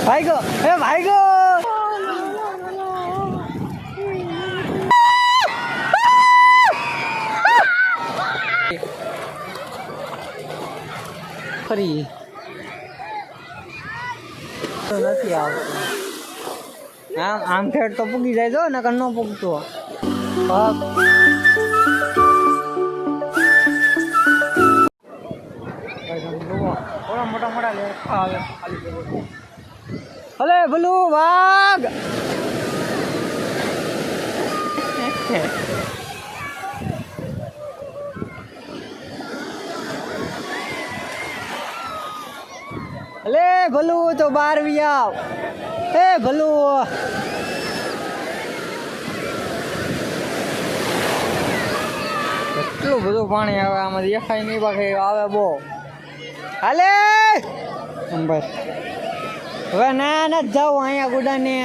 ભાઈગો એ ભાઈગો ફરી તો નથી આવતું આમ ફેર તો પૂગી જાય જો નકર ન પૂગતો મોટા મોટા લે આવે ખાલી હલે ભલું વાઘ અલે ભલું તો બાર વી આવ એ ભલું એટલું બધું પાણી આવે આમાં દેખાય નહીં બાકી આવે બહુ હાલે બસ હવે ના જાઉં અહીંયા ગુડાને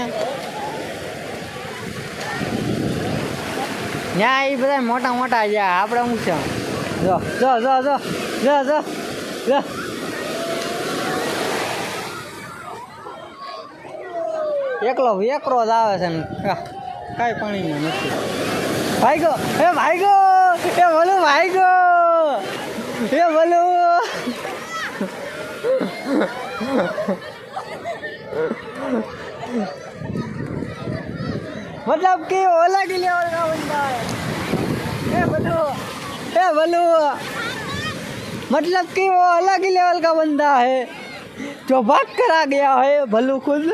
ત્યાં એ બધા મોટા મોટા છે આપણે શું છે જો જો જો જો જો જો જો એકલો એકરો જ આવે છે ને કાંઈ પાણીમાં નથી ભાઈગો એ ભાઈગો એ બોલું ભાઈગો એ બોલું मतलब कि वो अलग ही लेवल का बंदा है ए बलू मतलब कि वो अलग ही लेवल का बंदा है जो भाग कर आ गया है भलू खुद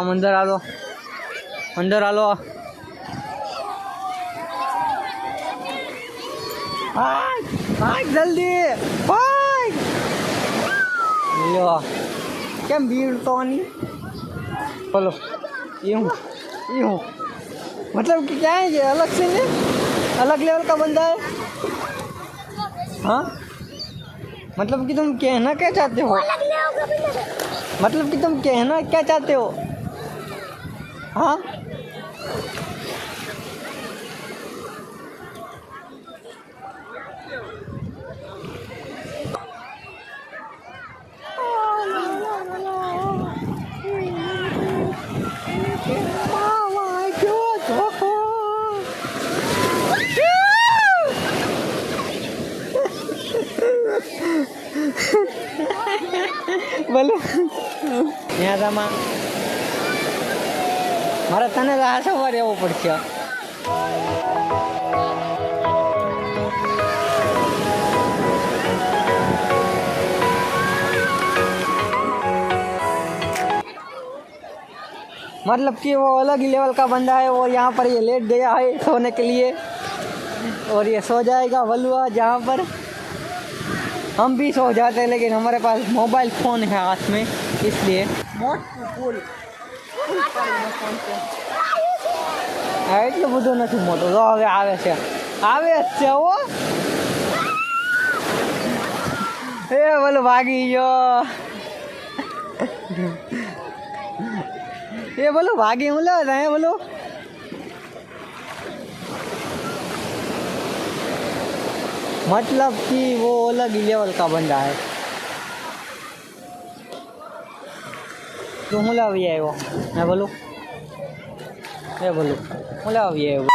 अंदर आ लो भाग जल्दी भाग लो કેમ ભીડ તો નહીં બોલો यूं मतलब कि क्या है ये अलग से नहीं अलग लेवल का बंदा है हाँ मतलब कि तुम कहना क्या चाहते हो मतलब कि तुम कहना क्या चाहते हो हाँ બોલો ત્યાં તમા મારે તને આ સવારે રહેવું પડશે मतलब कि वो अलग ही लेवल का बंदा है वो यहाँ पर ये लेट गया है सोने के लिए और ये सो जाएगा वलुआ जहाँ पर हम भी सो जाते हैं लेकिन हमारे पास मोबाइल फ़ोन है हाथ में इसलिए એટલું બધું નથી મોટું તો હવે આવે છે હો એ બોલો ભાગી ગયો એ બોલો ભાગી હું લો બોલો मतलब कि वो अलग ही लेवल का बंदा है तो હું લાવી આવ્યો मैं बोलूँ હું લાવી આવ્યો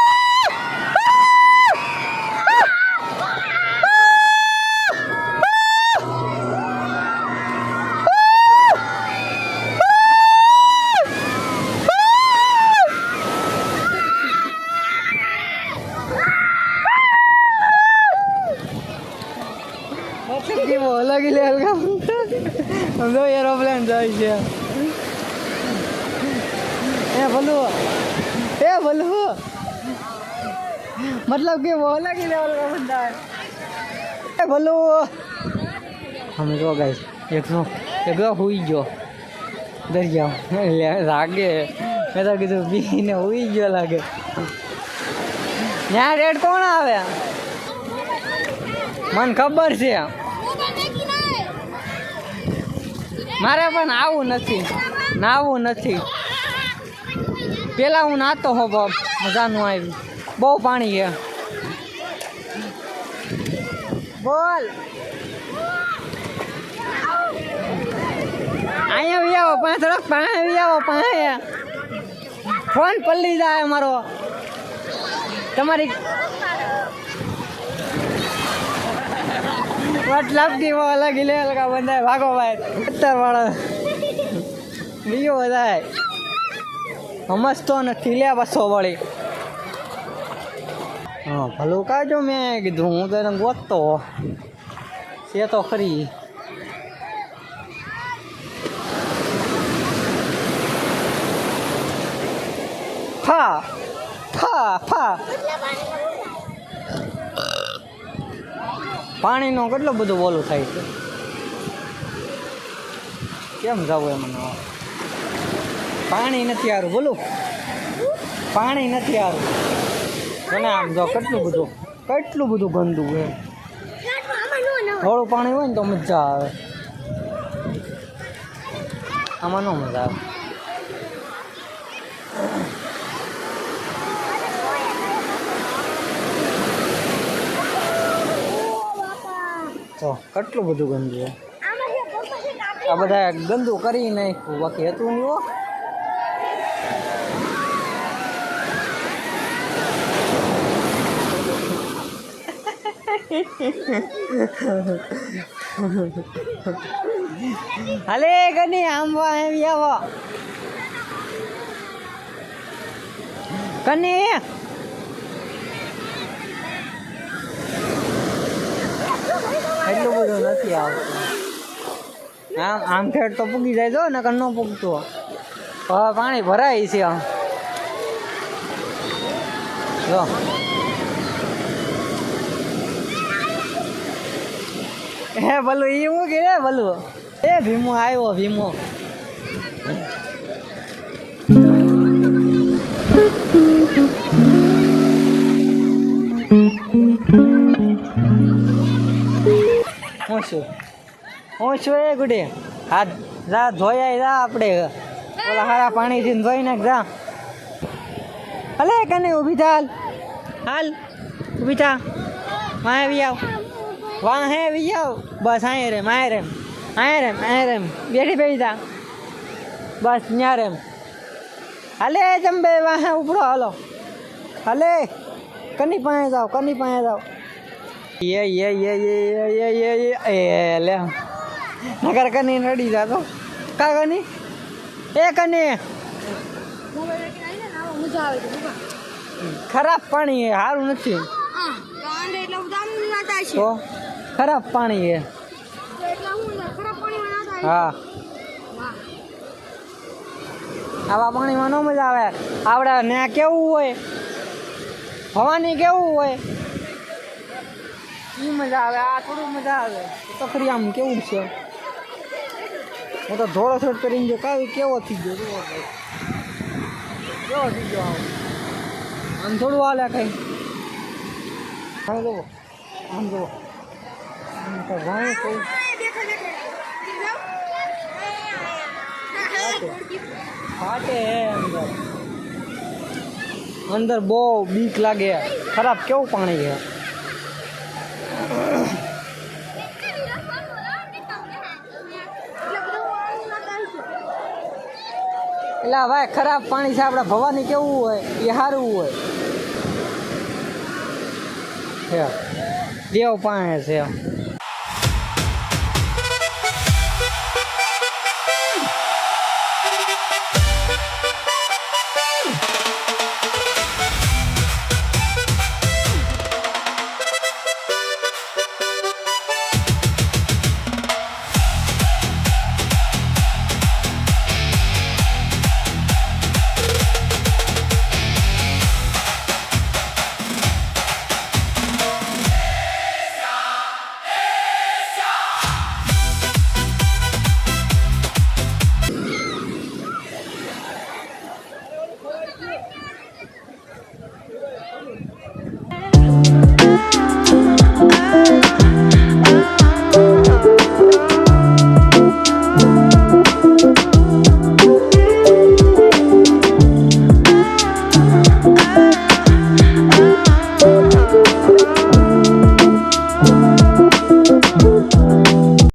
मतलब कि वो अलग ही लेवल का हम लोग एरोप्लेन जाए बोलो मतलब कि वो अलग ही लेवल का बंदा है बोलो हम तो गए एक हुई जो दरिया लागे मैं तो कीधु बी ने हुई जो लागे यहाँ रेड कौन आवे मन खबर છે મારે પણ આવું નથી પેલા હું નાતો હો મજાનું આવ્યું બહુ પાણી છે બોલ પાંચ થોડોક પાસે આવો પાસે ફોન પલ્લી જાય અમારો તમારી મતલબ કે वो अलग ही लेवल का बंदा है भागो भाई અત્તર વાળો બીજો બધાય સમજતો નથી લે બસો વળી હા ભલું કાજો મેં કીધું હું તો એને ગોતતો છે તો ખરી ફા ફા ફા પાણીનો કેટલો બધો બોલું થાય છે કેમ જવું એમને પાણી નથી સારું બોલું પાણી નથી સારું મને આમ જો કેટલું બધું ગંદુ હોય થોડું પાણી હોય ને તો મજા આવે આમાં ન મજા આવે તો કેટલું બધું ગંદુ હોય આ બધા ગંદુ કરી નાખ્યું બાકી હતું નહીં હો હાલે કની આંબા આવી આવો કની એટલું બધું નથી આવતું આમ ફેર તો પૂગી જાય જો ને ન પૂગતું હવે પાણી ભરાય છે આમ જો હે ભલું એ હું કે રે ભલું એ ભીમો આવ્યો ભીમો હું છું એ ગુડે હાથ જા ધોયા જા આપણે ઓલા હારા પાણીથી ધોઈ નાખ જા હલે કને ઊભી થા હાલ ઊભી થા વાહ આવી આવ વાહ હે આવી આવ બસ આય રેમ બેઠી બેઠી થા બસ ત્યાં રેમ હલે જંબે વાહ ઉપડો હાલો હલે કની પાસે જાઓ એ લે નગર કની નડી જાતો કા કની એ કની ખરાબ પાણી સારું નથી તો ખરાબ પાણી છે હા આવા પાણીમાં ન મજા આવે આવડે ને કેવું હોય ભવાની કેવું હોય એ મજા આવે આ થોડું મજા આવે તો ખરી આમ કેવું છે હું તો ધોળો શર્ટ કરીને જો કેવો થઈ ગયો આમ થોડું હાલે કઈ આમ જુઓ ફાટે અંદર બહુ બીક લાગે ખરાબ કેવું પાણી છે એટલે ભાઈ ખરાબ પાણી છે આપણે ભવાની કેવું હોય એ સારું હોય દેવ પાણી છે